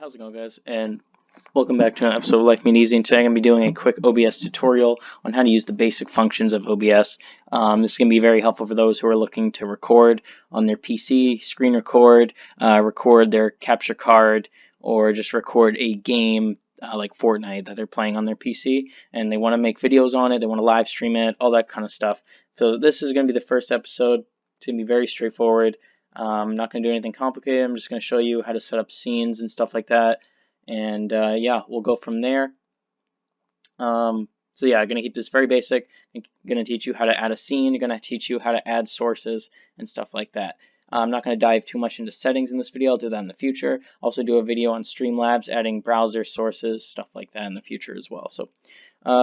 How's it going, guys? And welcome back to an episode of Life Made Easy. And today I'm going to be doing a quick OBS tutorial on how to use the basic functions of OBS. This is going to be very helpful for those who are looking to record on their PC, screen record, record their capture card, or just record a game like Fortnite that they're playing on their PC. And they want to make videos on it, they want to live stream it, all that kind of stuff. So this is going to be the first episode. It's going to be very straightforward. I'm not going to do anything complicated. I'm just going to show you how to set up scenes and stuff like that. And yeah, we'll go from there. So yeah, I'm going to keep this very basic. I'm going to teach you how to add a scene. I'm going to teach you how to add sources and stuff like that. I'm not going to dive too much into settings in this video. I'll do that in the future. I'll also do a video on Streamlabs, adding browser sources, stuff like that in the future as well. So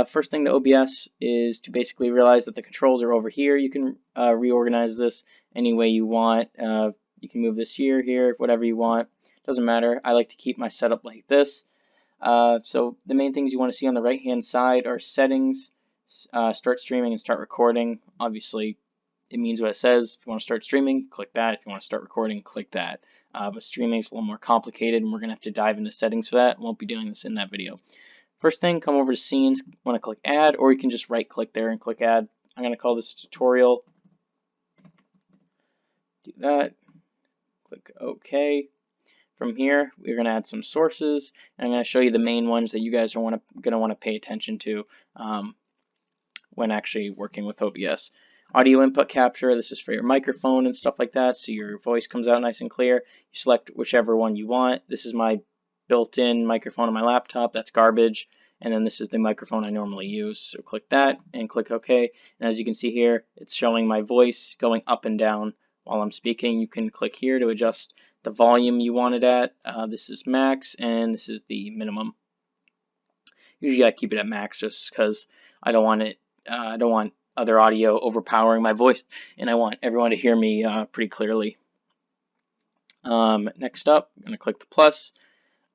first thing to OBS is to basically realize that the controls are over here. You can reorganize this any way you want. You can move this here, whatever you want. Doesn't matter. I like to keep my setup like this. So the main things you want to see on the right hand side are settings, start streaming and start recording. Obviously it means what it says. If you want to start streaming, click that. If you want to start recording, click that. But streaming is a little more complicated and we're going to have to dive into settings for that. Won't be doing this in that video. First thing, come over to scenes, want to click add, or you can just right click there and click add. I'm going to call this tutorial. Do that. Click OK. From here, we're going to add some sources, and I'm going to show you the main ones that you guys are going to want to pay attention to when actually working with OBS. Audio input capture, this is for your microphone and stuff like that, so your voice comes out nice and clear. You select whichever one you want. This is my built-in microphone on my laptop, that's garbage, and then this is the microphone I normally use. So click that and click OK, and as you can see here, it's showing my voice going up and down while I'm speaking. You can click here to adjust the volume you want it at. This is max and this is the minimum. Usually I keep it at max just because I don't want it. I don't want other audio overpowering my voice, and I want everyone to hear me pretty clearly. Next up, I'm going to click the plus.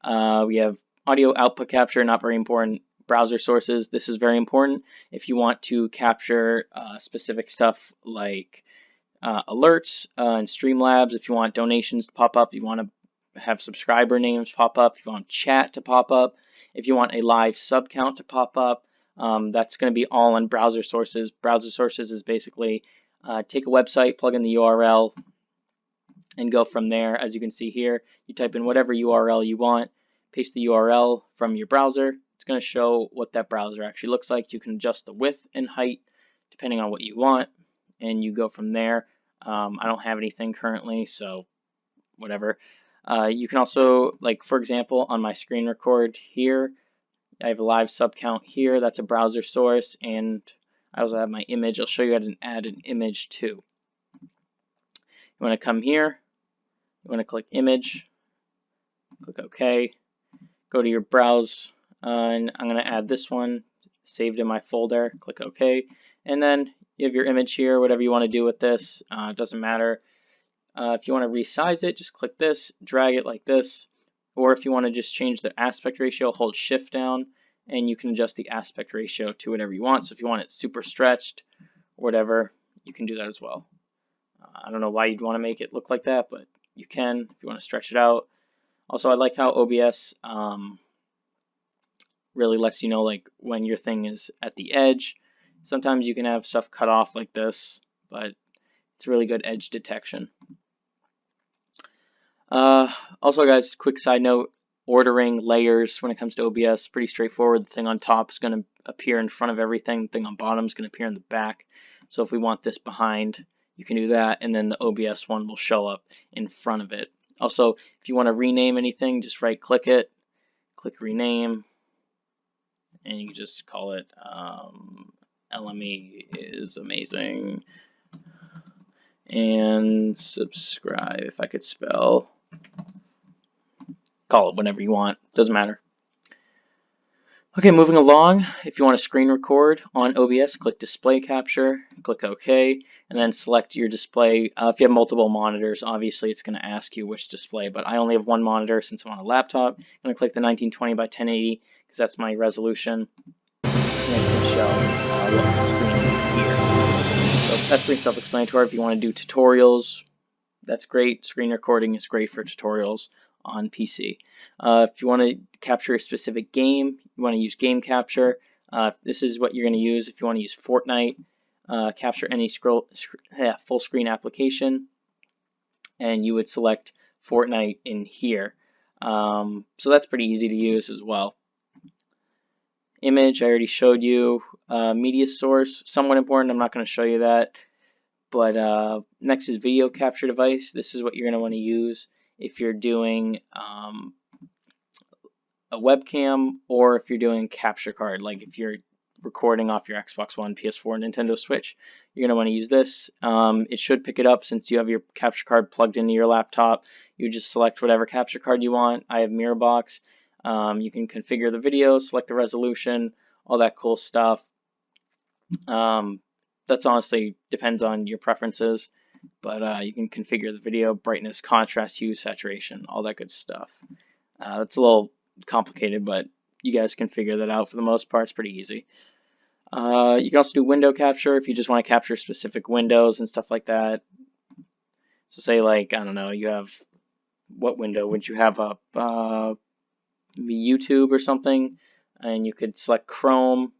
We have audio output capture, not very important. Browser sources, this is very important if you want to capture specific stuff like alerts and Streamlabs. If you want donations to pop up, you want to have subscriber names pop up, if you want chat to pop up, if you want a live sub count to pop up, that's going to be all on browser sources. Browser sources is basically take a website, plug in the URL, and go from there. As you can see here, you type in whatever URL you want, paste the URL from your browser. It's going to show what that browser actually looks like. You can adjust the width and height depending on what you want, and you go from there. I don't have anything currently, so whatever. You can also, like for example, on my screen record here, I have a live sub count here. That's a browser source, and I also have my image. I'll show you how to add an image too. You want to come here. You want to click image. Click OK. Go to your browse, and I'm going to add this one. Saved in my folder. Click OK, and then you have your image here, whatever you want to do with this, it doesn't matter. If you want to resize it, just click this, drag it like this, or if you want to just change the aspect ratio, hold shift down, and you can adjust the aspect ratio to whatever you want. So if you want it super stretched or whatever, you can do that as well. I don't know why you'd want to make it look like that, but you can if you want to stretch it out. Also, I like how OBS really lets you know like when your thing is at the edge. Sometimes you can have stuff cut off like this, but it's really good edge detection. Also guys, quick side note, ordering layers when it comes to OBS, pretty straightforward. The thing on top is going to appear in front of everything. The thing on bottom is going to appear in the back. So if we want this behind, you can do that, and then the OBS one will show up in front of it. Also, if you want to rename anything, just right click it, click rename, and you can just call it LME is amazing, and subscribe. If I could spell, call it whatever you want, doesn't matter. Okay, moving along, if you want to screen record on OBS, click display capture, click OK, and then select your display. If you have multiple monitors, obviously it's going to ask you which display, but I only have one monitor since I'm on a laptop. I'm going to click the 1920 by 1080 because that's my resolution. And it's going to show what the screen is here. So that's pretty self-explanatory. If you want to do tutorials, that's great. Screen recording is great for tutorials. on PC. If you want to capture a specific game, you want to use game capture. This is what you're going to use if you want to use Fortnite. Capture any full screen application, and you would select Fortnite in here. So that's pretty easy to use as well. Image, I already showed you. Media source, somewhat important. I'm not going to show you that. But next is video capture device. This is what you're going to want to use if you're doing a webcam, or if you're doing capture card, like if you're recording off your Xbox One, PS4, Nintendo Switch, you're going to want to use this. It should pick it up since you have your capture card plugged into your laptop. You just select whatever capture card you want. I have Mirrorbox. You can configure the video, select the resolution, all that cool stuff. That's honestly depends on your preferences, but you can configure the video, brightness, contrast, hue, saturation, all that good stuff. That's a little complicated, but you guys can figure that out for the most part. It's pretty easy. You can also do window capture if you just want to capture specific windows and stuff like that. So say, like, I don't know, you have, what window would you have up? YouTube or something, and you could select Chrome,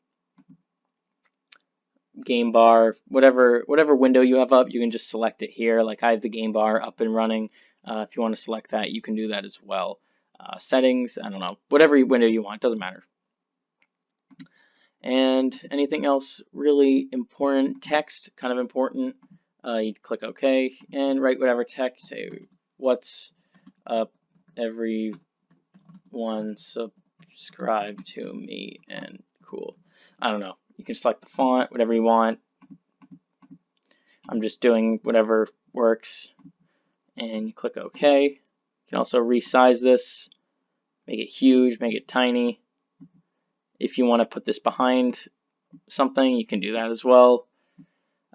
game bar, whatever window you have up, you can just select it here. Like I have the game bar up and running. If you want to select that, you can do that as well. Settings, I don't know, whatever window you want, doesn't matter. And anything else really important, text, kind of important, you click OK and write whatever text. Say, what's up, everyone, subscribe to me, and cool. I don't know. You can select the font, whatever you want. I'm just doing whatever works. And you click OK. You can also resize this, make it huge, make it tiny. If you want to put this behind something, you can do that as well.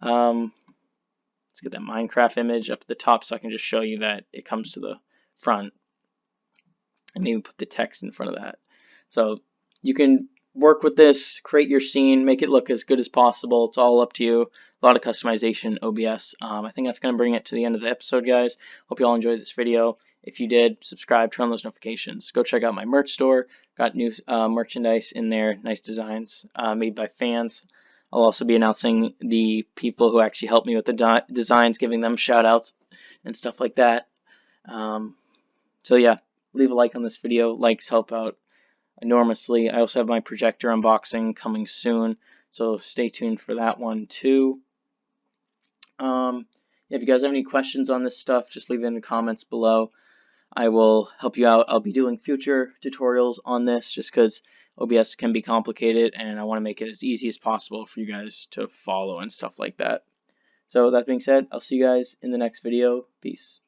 Let's get that Minecraft image up at the top so I can just show you that it comes to the front. And maybe put the text in front of that. So you can work with this, create your scene, make it look as good as possible. It's all up to you. A lot of customization in OBS. I think that's going to bring it to the end of the episode, guys. Hope you all enjoyed this video. If you did, subscribe, turn on those notifications. Go check out my merch store. Got new merchandise in there, nice designs made by fans. I'll also be announcing the people who actually helped me with the designs, giving them shout outs and stuff like that. So yeah, leave a like on this video. Likes help out enormously. I also have my projector unboxing coming soon, so stay tuned for that one too. If you guys have any questions on this stuff, just leave it in the comments below. I will help you out. I'll be doing future tutorials on this just because OBS can be complicated and I want to make it as easy as possible for you guys to follow and stuff like that. So that being said, I'll see you guys in the next video. Peace.